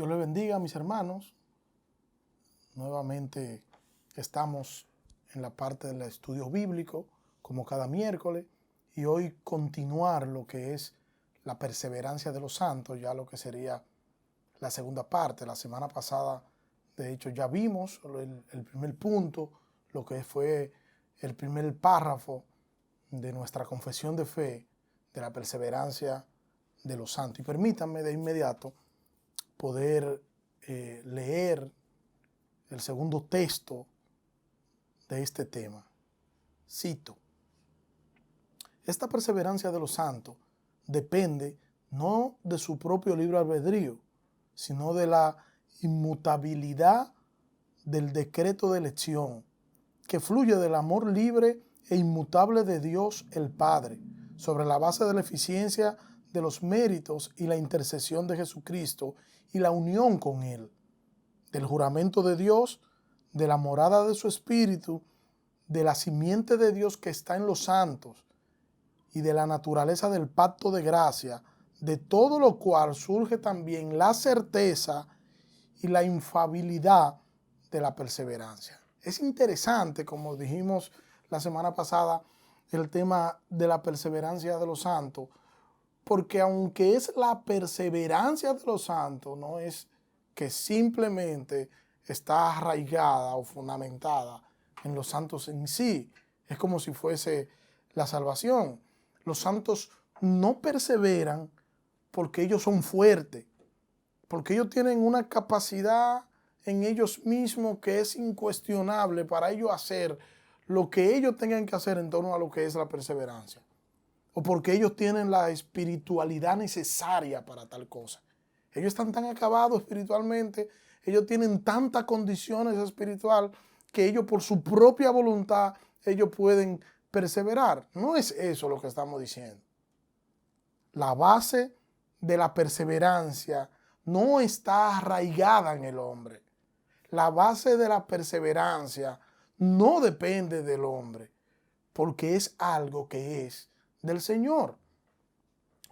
Dios les bendiga, mis hermanos. Nuevamente estamos en la parte del estudio bíblico, como cada miércoles, y hoy continuar lo que es la perseverancia de los santos, ya lo que sería la segunda parte. La semana pasada, de hecho, ya vimos el primer punto, lo que fue el primer párrafo de nuestra confesión de fe, de la perseverancia de los santos. Y permítanme de inmediato poder leer el segundo texto de este tema. Cito: esta perseverancia de los santos depende no de su propio libre albedrío, sino de la inmutabilidad del decreto de elección, que fluye del amor libre e inmutable de Dios el Padre, sobre la base de la eficiencia de los méritos y la intercesión de Jesucristo y la unión con Él, del juramento de Dios, de la morada de su Espíritu, de la simiente de Dios que está en los santos y de la naturaleza del pacto de gracia, de todo lo cual surge también la certeza y la infalibilidad de la perseverancia. Es interesante, como dijimos la semana pasada, el tema de la perseverancia de los santos, porque aunque es la perseverancia de los santos, no es que simplemente está arraigada o fundamentada en los santos en sí. Es como si fuese la salvación. Los santos no perseveran porque ellos son fuertes, porque ellos tienen una capacidad en ellos mismos que es incuestionable para ellos hacer lo que ellos tengan que hacer en torno a lo que es la perseverancia, o porque ellos tienen la espiritualidad necesaria para tal cosa. Ellos están tan acabados espiritualmente, ellos tienen tantas condiciones espirituales que ellos por su propia voluntad, ellos pueden perseverar. No es eso lo que estamos diciendo. La base de la perseverancia no está arraigada en el hombre. La base de la perseverancia no depende del hombre, porque es algo que es del Señor.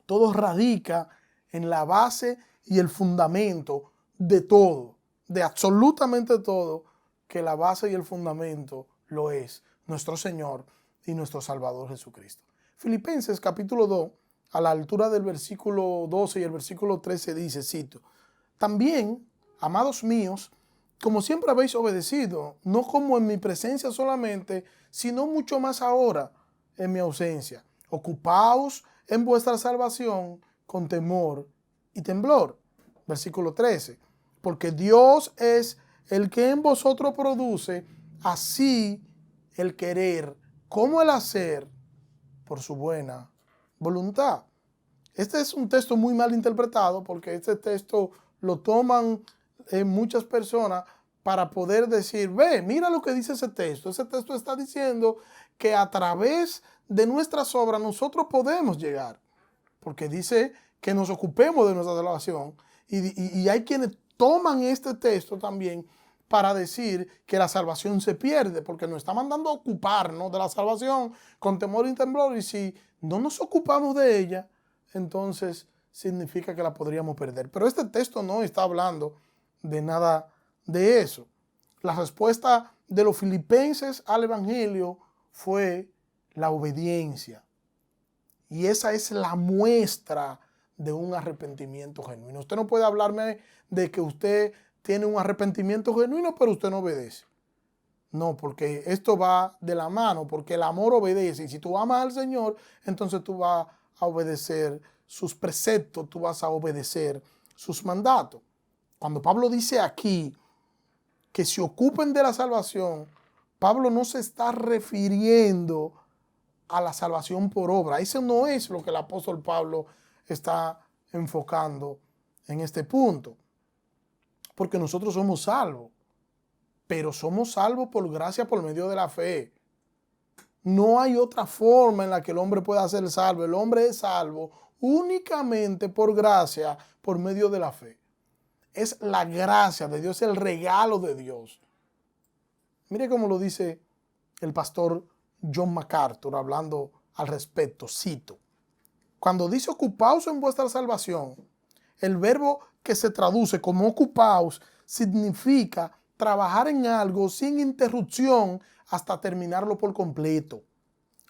Todo radica en la base y el fundamento de todo, de absolutamente todo, que la base y el fundamento lo es nuestro Señor y nuestro Salvador Jesucristo. Filipenses capítulo 2, a la altura del versículo 12 y el versículo 13 dice, cito: también, amados míos, como siempre habéis obedecido, no como en mi presencia solamente, sino mucho más ahora en mi ausencia. Ocupaos en vuestra salvación con temor y temblor. Versículo 13. Porque Dios es el que en vosotros produce así el querer como el hacer por su buena voluntad. Este es un texto muy mal interpretado porque este texto lo toman muchas personas para poder decir, ve, mira lo que dice ese texto. Ese texto está diciendo que a través de nuestras obras nosotros podemos llegar. Porque dice que nos ocupemos de nuestra salvación. Y hay quienes toman este texto también para decir que la salvación se pierde, porque nos está mandando a ocuparnos de la salvación con temor y temblor. Y si no nos ocupamos de ella, entonces significa que la podríamos perder. Pero este texto no está hablando de nada de eso. La respuesta de los filipenses al evangelio fue la obediencia. Y esa es la muestra de un arrepentimiento genuino. Usted no puede hablarme de que usted tiene un arrepentimiento genuino, pero usted no obedece. No, porque esto va de la mano, porque el amor obedece. Y si tú amas al Señor, entonces tú vas a obedecer sus preceptos, tú vas a obedecer sus mandatos. Cuando Pablo dice aquí que se ocupen de la salvación, Pablo no se está refiriendo a la salvación por obra. Eso no es lo que el apóstol Pablo está enfocando en este punto. Porque nosotros somos salvos, pero somos salvos por gracia por medio de la fe. No hay otra forma en la que el hombre pueda ser salvo. El hombre es salvo únicamente por gracia, por medio de la fe. Es la gracia de Dios, el regalo de Dios. Mire cómo lo dice el pastor John MacArthur hablando al respecto, cito: cuando dice ocupaos en vuestra salvación, el verbo que se traduce como ocupaos significa trabajar en algo sin interrupción hasta terminarlo por completo.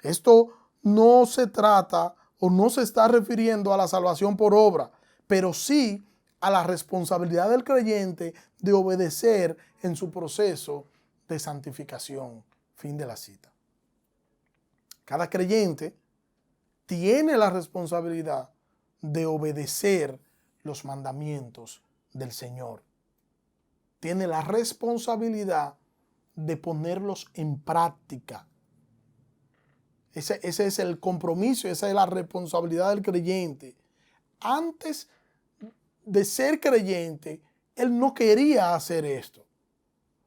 Esto no se trata o no se está refiriendo a la salvación por obra, pero sí a la responsabilidad del creyente de obedecer en su proceso de santificación. Fin de la cita. Cada creyente tiene la responsabilidad de obedecer los mandamientos del Señor. Tiene la responsabilidad de ponerlos en práctica. Ese es el compromiso, esa es la responsabilidad del creyente. Antes de ser creyente, él no quería hacer esto,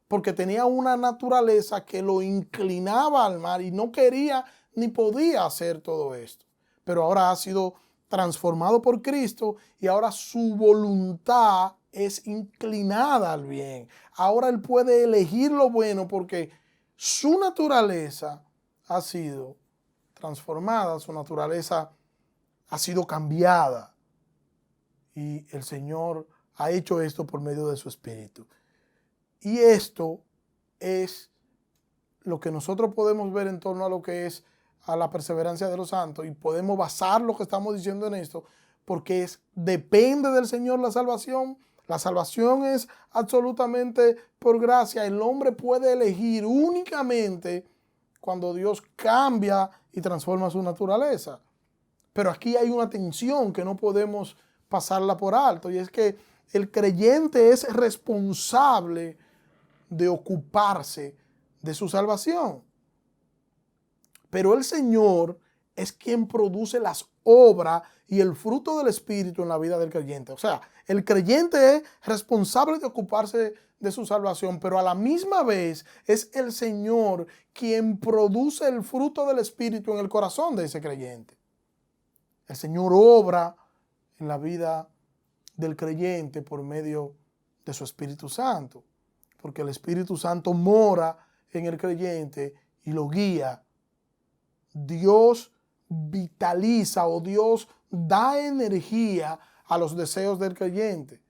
porque tenía una naturaleza que lo inclinaba al mal y no quería ni podía hacer todo esto. Pero ahora ha sido transformado por Cristo y ahora su voluntad es inclinada al bien. Ahora él puede elegir lo bueno porque su naturaleza ha sido transformada, su naturaleza ha sido cambiada y el Señor ha hecho esto por medio de su Espíritu. Y esto es lo que nosotros podemos ver en torno a lo que es a la perseverancia de los santos y podemos basar lo que estamos diciendo en esto porque depende del Señor la salvación. La salvación es absolutamente por gracia. El hombre puede elegir únicamente cuando Dios cambia y transforma su naturaleza. Pero aquí hay una tensión que no podemos pasarla por alto y es que el creyente es responsable de ocuparse de su salvación. Pero el Señor es quien produce las obras y el fruto del Espíritu en la vida del creyente. O sea, el creyente es responsable de ocuparse de su salvación, pero a la misma vez es el Señor quien produce el fruto del Espíritu en el corazón de ese creyente. El Señor obra en la vida del creyente por medio de su Espíritu Santo, porque el Espíritu Santo mora en el creyente y lo guía. Dios vitaliza o Dios da energía a los deseos del creyente.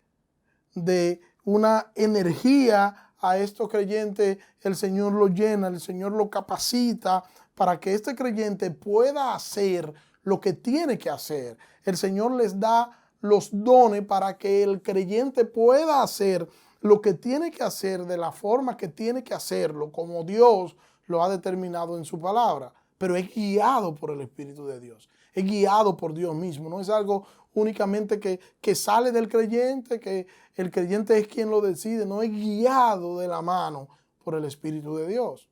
De una energía a estos creyentes, el Señor lo llena, el Señor lo capacita para que este creyente pueda hacer lo que tiene que hacer. El Señor les da los dones para que el creyente pueda hacer lo que tiene que hacer de la forma que tiene que hacerlo, como Dios lo ha determinado en su palabra. Pero es guiado por el Espíritu de Dios, es guiado por Dios mismo, no es algo únicamente que sale del creyente, que el creyente es quien lo decide, no, es guiado de la mano por el Espíritu de Dios.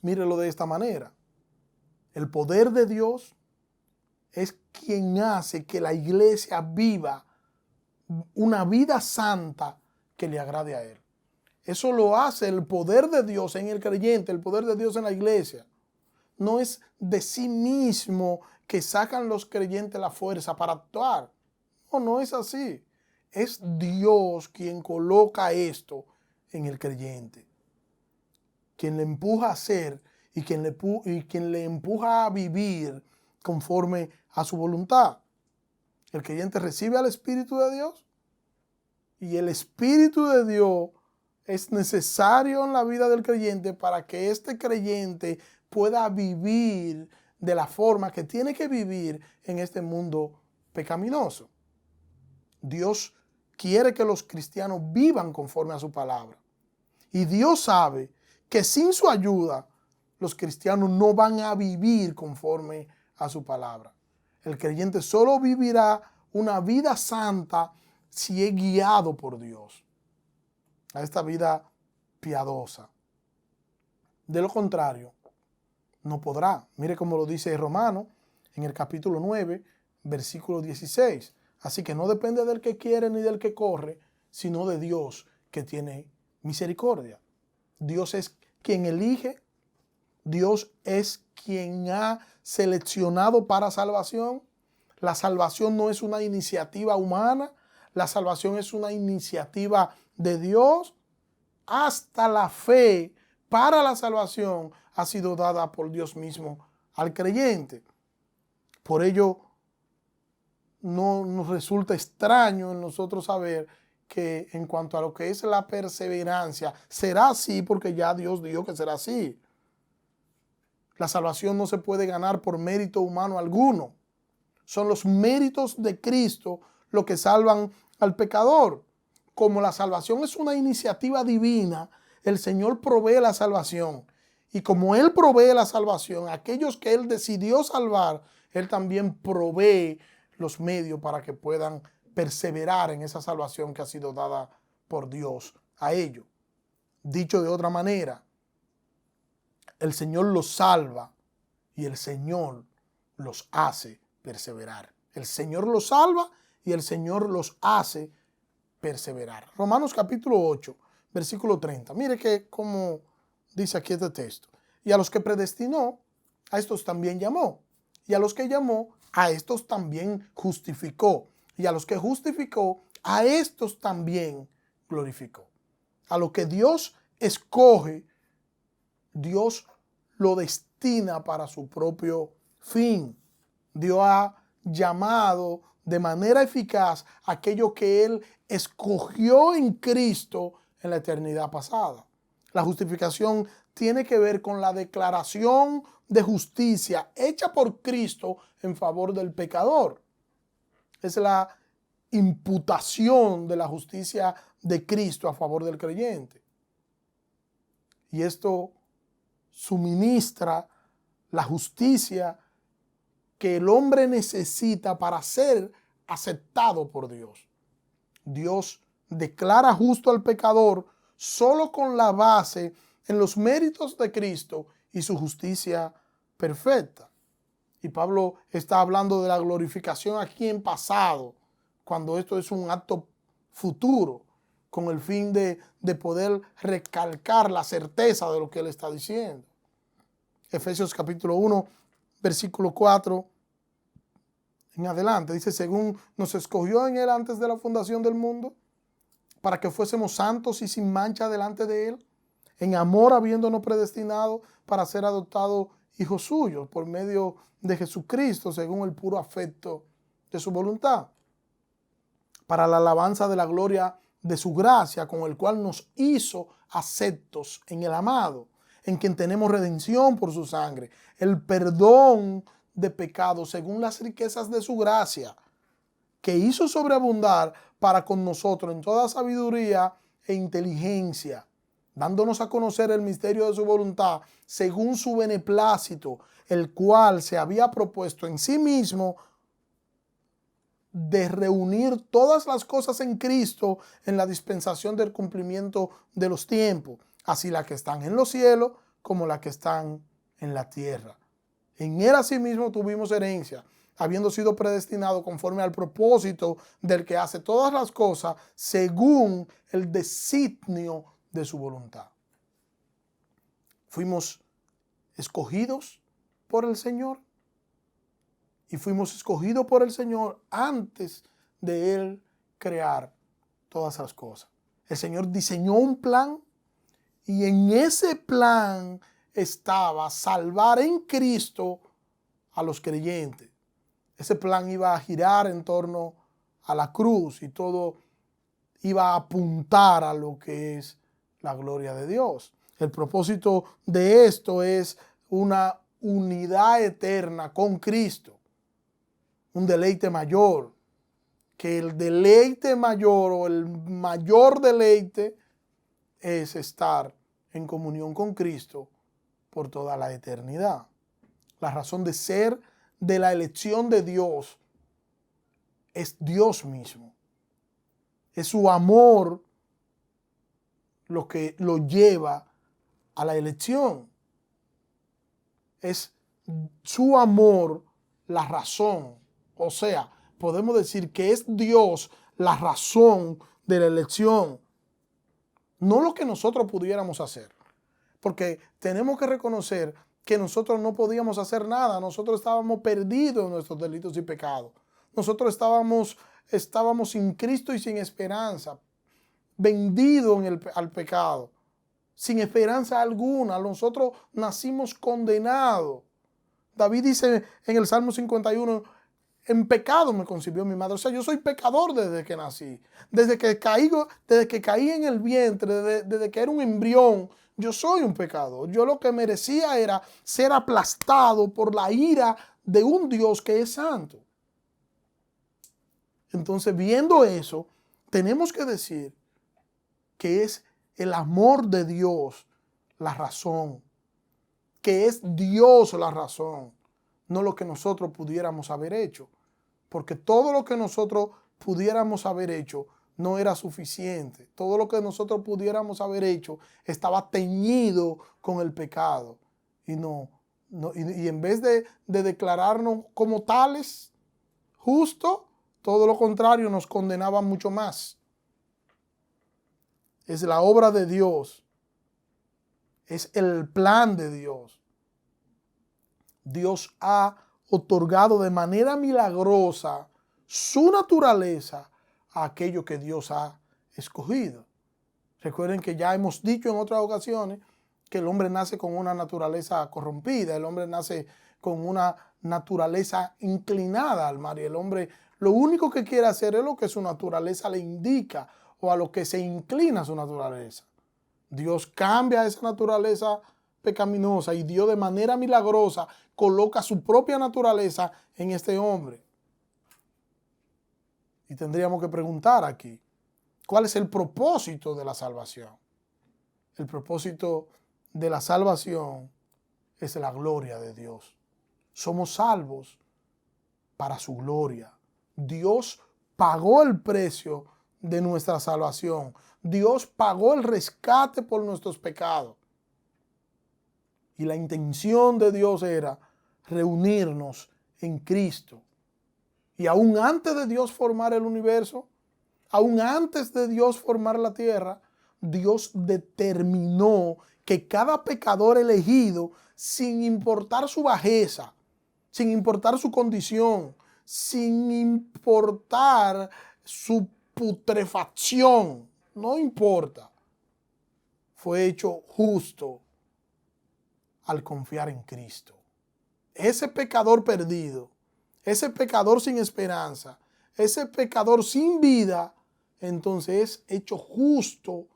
Mírelo de esta manera, el poder de Dios es quien hace que la iglesia viva una vida santa que le agrade a Él. Eso lo hace el poder de Dios en el creyente, el poder de Dios en la iglesia. No es de sí mismo que sacan los creyentes la fuerza para actuar. No, no es así. Es Dios quien coloca esto en el creyente. Quien le empuja a hacer y quien le empuja a vivir conforme a su voluntad. El creyente recibe al Espíritu de Dios y el Espíritu de Dios es necesario en la vida del creyente para que este creyente pueda vivir de la forma que tiene que vivir en este mundo pecaminoso. Dios quiere que los cristianos vivan conforme a su palabra. Y Dios sabe que sin su ayuda los cristianos no van a vivir conforme a su palabra. El creyente solo vivirá una vida santa si es guiado por Dios a esta vida piadosa. De lo contrario, no podrá. Mire cómo lo dice Romanos en el capítulo 9, versículo 16. Así que no depende del que quiere ni del que corre, sino de Dios que tiene misericordia. Dios es quien elige, Dios es quien ha seleccionado para salvación. La salvación no es una iniciativa humana, la salvación es una iniciativa de Dios. Hasta la fe para la salvación ha sido dada por Dios mismo al creyente. Por ello, no nos resulta extraño en nosotros saber que en cuanto a lo que es la perseverancia, será así porque ya Dios dijo que será así. La salvación no se puede ganar por mérito humano alguno. Son los méritos de Cristo los que salvan al pecador. Como la salvación es una iniciativa divina, el Señor provee la salvación. Y como Él provee la salvación, aquellos que Él decidió salvar, Él también provee los medios para que puedan perseverar en esa salvación que ha sido dada por Dios a ellos. Dicho de otra manera, el Señor los salva y el Señor los hace perseverar. El Señor los salva y el Señor los hace perseverar. Romanos capítulo 8, versículo 30. Mire que como dice aquí este texto. Y a los que predestinó, a estos también llamó. Y a los que llamó, a estos también justificó. Y a los que justificó, a estos también glorificó. A lo que Dios escoge, Dios lo destina para su propio fin. Dios ha llamado de manera eficaz aquello que Él escogió en Cristo en la eternidad pasada. La justificación tiene que ver con la declaración de justicia hecha por Cristo en favor del pecador. Es la imputación de la justicia de Cristo a favor del creyente. Y esto suministra la justicia que el hombre necesita para ser aceptado por Dios. Dios declara justo al pecador solo con la base en los méritos de Cristo y su justicia perfecta. Y Pablo está hablando de la glorificación aquí en pasado, cuando esto es un acto futuro, con el fin de poder recalcar la certeza de lo que él está diciendo. Efesios capítulo 1, versículo 4 en adelante, dice: según nos escogió en él antes de la fundación del mundo, para que fuésemos santos y sin mancha delante de él, en amor habiéndonos predestinado para ser adoptados hijos suyos por medio de Jesucristo, según el puro afecto de su voluntad, para la alabanza de la gloria de su gracia, con el cual nos hizo aceptos en el amado, en quien tenemos redención por su sangre, el perdón de pecados según las riquezas de su gracia, que hizo sobreabundar para con nosotros en toda sabiduría e inteligencia, dándonos a conocer el misterio de su voluntad según su beneplácito, el cual se había propuesto en sí mismo de reunir todas las cosas en Cristo en la dispensación del cumplimiento de los tiempos, así las que están en los cielos como las que están en la tierra. En él asimismo tuvimos herencia, habiendo sido predestinado conforme al propósito del que hace todas las cosas según el designio de su voluntad. Fuimos escogidos por el Señor y fuimos escogidos por el Señor antes de Él crear todas las cosas. El Señor diseñó un plan y en ese plan estaba salvar en Cristo a los creyentes. Ese plan iba a girar en torno a la cruz y todo iba a apuntar a lo que es la gloria de Dios. El propósito de esto es una unidad eterna con Cristo, un deleite mayor, que el deleite mayor o el mayor deleite es estar en comunión con Cristo por toda la eternidad. La razón de ser de la elección de Dios es Dios mismo. Es su amor lo que lo lleva a la elección. Es su amor la razón. O sea, podemos decir que es Dios la razón de la elección. No lo que nosotros pudiéramos hacer. Porque tenemos que reconocer que nosotros no podíamos hacer nada. Nosotros estábamos perdidos en nuestros delitos y pecados. Nosotros estábamos sin Cristo y sin esperanza, vendidos al pecado, sin esperanza alguna. Nosotros nacimos condenados. David dice en el Salmo 51, en pecado me concibió mi madre. O sea, yo soy pecador desde que nací. Desde que caí en el vientre, desde que era un embrión, yo soy un pecador. Yo lo que merecía era ser aplastado por la ira de un Dios que es santo. Entonces, viendo eso, tenemos que decir que es el amor de Dios la razón, que es Dios la razón, no lo que nosotros pudiéramos haber hecho, porque todo lo que nosotros pudiéramos haber hecho no era suficiente. Todo lo que nosotros pudiéramos haber hecho estaba teñido con el pecado. Y y en vez de declararnos como tales, justo, todo lo contrario, nos condenaba mucho más. Es la obra de Dios. Es el plan de Dios. Dios ha otorgado de manera milagrosa su naturaleza a aquello que Dios ha escogido. Recuerden que ya hemos dicho en otras ocasiones que el hombre nace con una naturaleza corrompida, el hombre nace con una naturaleza inclinada al mal y el hombre lo único que quiere hacer es lo que su naturaleza le indica o a lo que se inclina su naturaleza. Dios cambia esa naturaleza pecaminosa y Dios de manera milagrosa coloca su propia naturaleza en este hombre. Y tendríamos que preguntar aquí, ¿cuál es el propósito de la salvación? El propósito de la salvación es la gloria de Dios. Somos salvos para su gloria. Dios pagó el precio de nuestra salvación. Dios pagó el rescate por nuestros pecados. Y la intención de Dios era reunirnos en Cristo. Y aún antes de Dios formar el universo, aún antes de Dios formar la tierra, Dios determinó que cada pecador elegido, sin importar su bajeza, sin importar su condición, sin importar su putrefacción, no importa, fue hecho justo al confiar en Cristo. Ese pecador perdido, ese pecador sin esperanza, ese pecador sin vida, entonces es hecho justo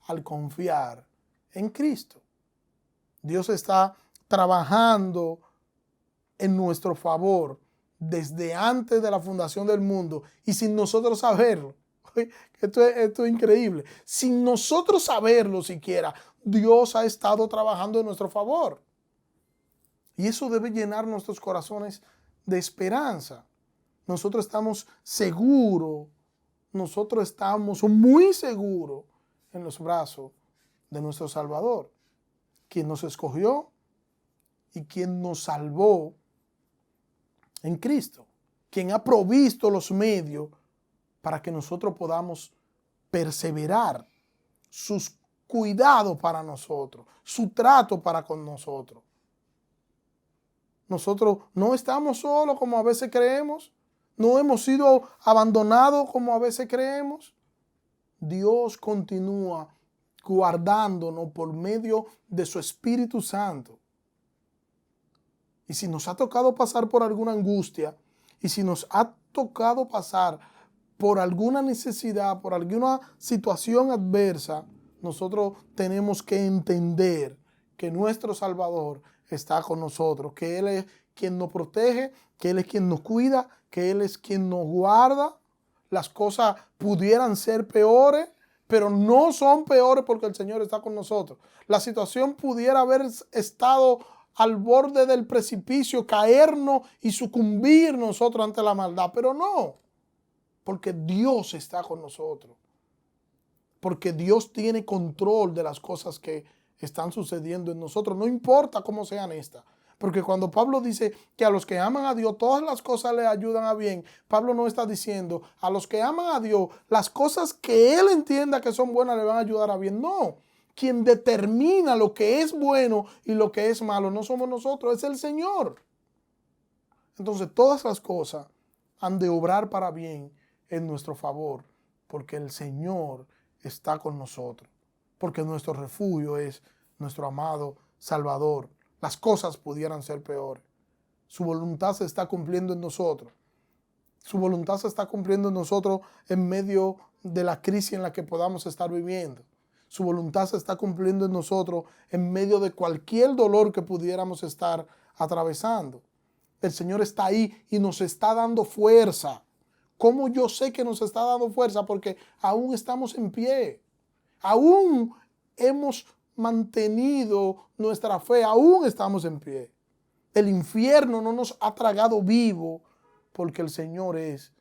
al confiar en Cristo. Dios está trabajando en nuestro favor desde antes de la fundación del mundo y sin nosotros saberlo. Esto es increíble. Sin nosotros saberlo siquiera, Dios ha estado trabajando en nuestro favor. Y eso debe llenar nuestros corazones de esperanza. Nosotros estamos seguros, nosotros estamos muy seguros en los brazos de nuestro Salvador, quien nos escogió y quien nos salvó en Cristo, quien ha provisto los medios para que nosotros podamos perseverar, sus cuidados para nosotros, su trato para con nosotros. Nosotros no estamos solos como a veces creemos, no hemos sido abandonados como a veces creemos. Dios continúa guardándonos por medio de su Espíritu Santo. Y si nos ha tocado pasar por alguna angustia, y si nos ha tocado pasar por alguna necesidad, por alguna situación adversa, nosotros tenemos que entender que nuestro Salvador está con nosotros, que Él es quien nos protege, que Él es quien nos cuida, que Él es quien nos guarda. Las cosas pudieran ser peores, pero no son peores porque el Señor está con nosotros. La situación pudiera haber estado al borde del precipicio, caernos y sucumbir nosotros ante la maldad, pero no, porque Dios está con nosotros, porque Dios tiene control de las cosas que están sucediendo en nosotros, no importa cómo sean estas. Porque cuando Pablo dice que a los que aman a Dios todas las cosas le ayudan a bien, Pablo no está diciendo a los que aman a Dios las cosas que Él entienda que son buenas le van a ayudar a bien. No, quien determina lo que es bueno y lo que es malo no somos nosotros, es el Señor. Entonces todas las cosas han de obrar para bien en nuestro favor, porque el Señor está con nosotros, porque nuestro refugio es nuestro amado Salvador. Las cosas pudieran ser peores. Su voluntad se está cumpliendo en nosotros. Su voluntad se está cumpliendo en nosotros en medio de la crisis en la que podamos estar viviendo. Su voluntad se está cumpliendo en nosotros en medio de cualquier dolor que pudiéramos estar atravesando. El Señor está ahí y nos está dando fuerza. ¿Cómo yo sé que nos está dando fuerza? Porque aún estamos en pie. Aún hemos mantenido nuestra fe. Aún estamos en pie. El infierno no nos ha tragado vivo porque el Señor es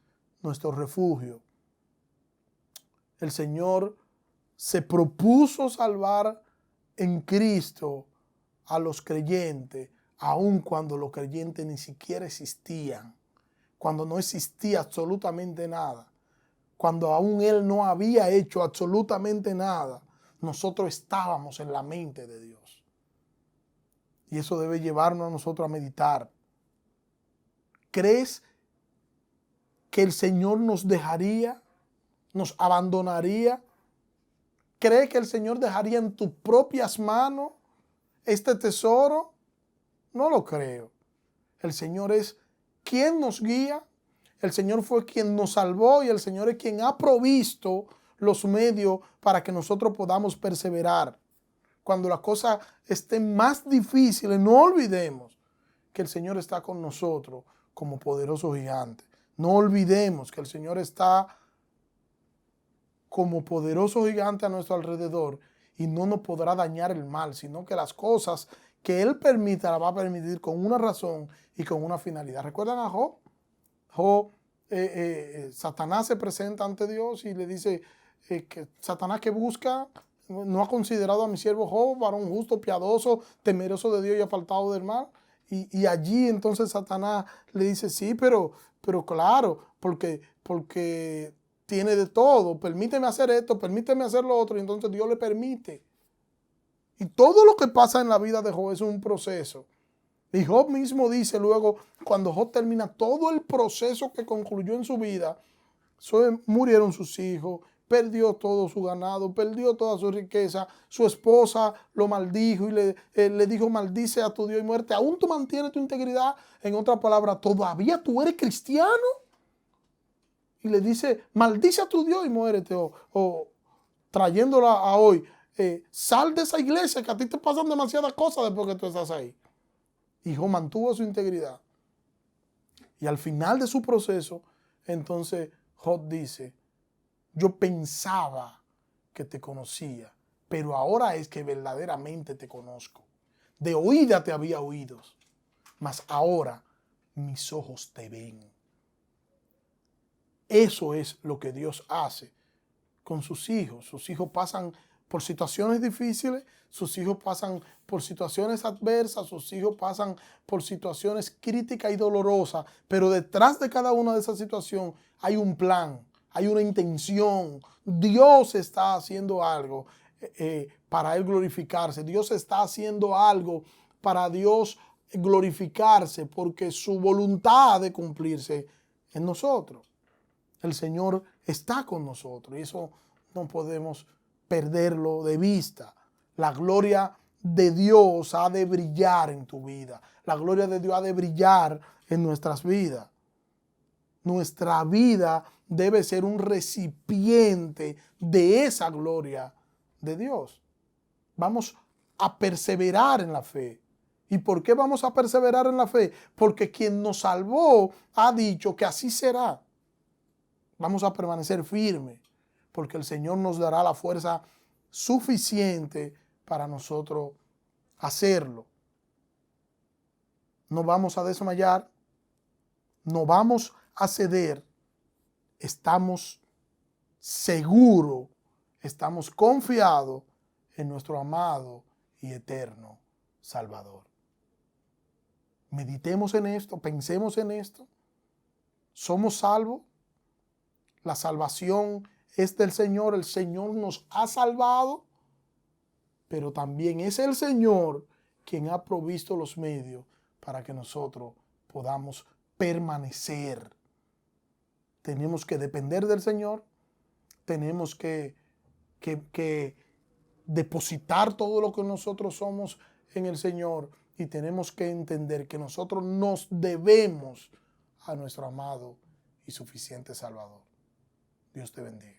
nuestro refugio. El Señor se propuso salvar en Cristo a los creyentes, aun cuando los creyentes ni siquiera existían, cuando no existía absolutamente nada, cuando aún Él no había hecho absolutamente nada. Nosotros estábamos en la mente de Dios. Y eso debe llevarnos a nosotros a meditar. ¿Crees que el Señor nos dejaría, nos abandonaría? ¿Crees que el Señor dejaría en tus propias manos este tesoro? No lo creo. El Señor es quien nos guía, el Señor fue quien nos salvó y el Señor es quien ha provisto los medios para que nosotros podamos perseverar. Cuando las cosas estén más difíciles, no olvidemos que el Señor está con nosotros como poderoso gigante. No olvidemos que el Señor está como poderoso gigante a nuestro alrededor y no nos podrá dañar el mal, sino que las cosas que Él permita las va a permitir con una razón y con una finalidad. ¿Recuerdan a Job? Job, Satanás se presenta ante Dios y le dice que Satanás que busca no ha considerado a mi siervo Job, varón justo, piadoso, temeroso de Dios y apartado del mal. Y allí entonces Satanás le dice, sí, pero claro, porque tiene de todo, permíteme hacer esto, permíteme hacer lo otro, y entonces Dios le permite. Y todo lo que pasa en la vida de Job es un proceso. Y Job mismo dice luego, cuando Job termina todo el proceso que concluyó en su vida, murieron sus hijos, perdió todo su ganado, perdió toda su riqueza, su esposa lo maldijo y le dijo, maldice a tu Dios y muerte, ¿aún tú mantienes tu integridad? En otras palabras, ¿todavía tú eres cristiano? Y le dice, maldice a tu Dios y muérete, o trayéndola a hoy, sal de esa iglesia que a ti te pasan demasiadas cosas después que tú estás ahí. Y Job mantuvo su integridad. Y al final de su proceso, entonces Job dice, yo pensaba que te conocía, pero ahora es que verdaderamente te conozco. De oída te había oído, mas ahora mis ojos te ven. Eso es lo que Dios hace con sus hijos. Sus hijos pasan por situaciones difíciles, sus hijos pasan por situaciones adversas, sus hijos pasan por situaciones críticas y dolorosas, pero detrás de cada una de esas situaciones hay un plan, hay una intención. Dios está haciendo algo para Él glorificarse. Dios está haciendo algo para Dios glorificarse, porque su voluntad ha de cumplirse en nosotros. El Señor está con nosotros y eso no podemos perderlo de vista. La gloria de Dios ha de brillar en tu vida. La gloria de Dios ha de brillar en nuestras vidas. Nuestra vida debe ser un recipiente de esa gloria de Dios. Vamos a perseverar en la fe. ¿Y por qué vamos a perseverar en la fe? Porque quien nos salvó ha dicho que así será. Vamos a permanecer firmes, porque el Señor nos dará la fuerza suficiente para nosotros hacerlo. No vamos a desmayar, no vamos a ceder. Estamos seguros, estamos confiados en nuestro amado y eterno Salvador. Meditemos en esto, pensemos en esto. ¿Somos salvos? La salvación es del Señor, el Señor nos ha salvado, pero también es el Señor quien ha provisto los medios para que nosotros podamos permanecer. Tenemos que depender del Señor, tenemos que depositar todo lo que nosotros somos en el Señor y tenemos que entender que nosotros nos debemos a nuestro amado y y suficiente Salvador. Dios te bendiga.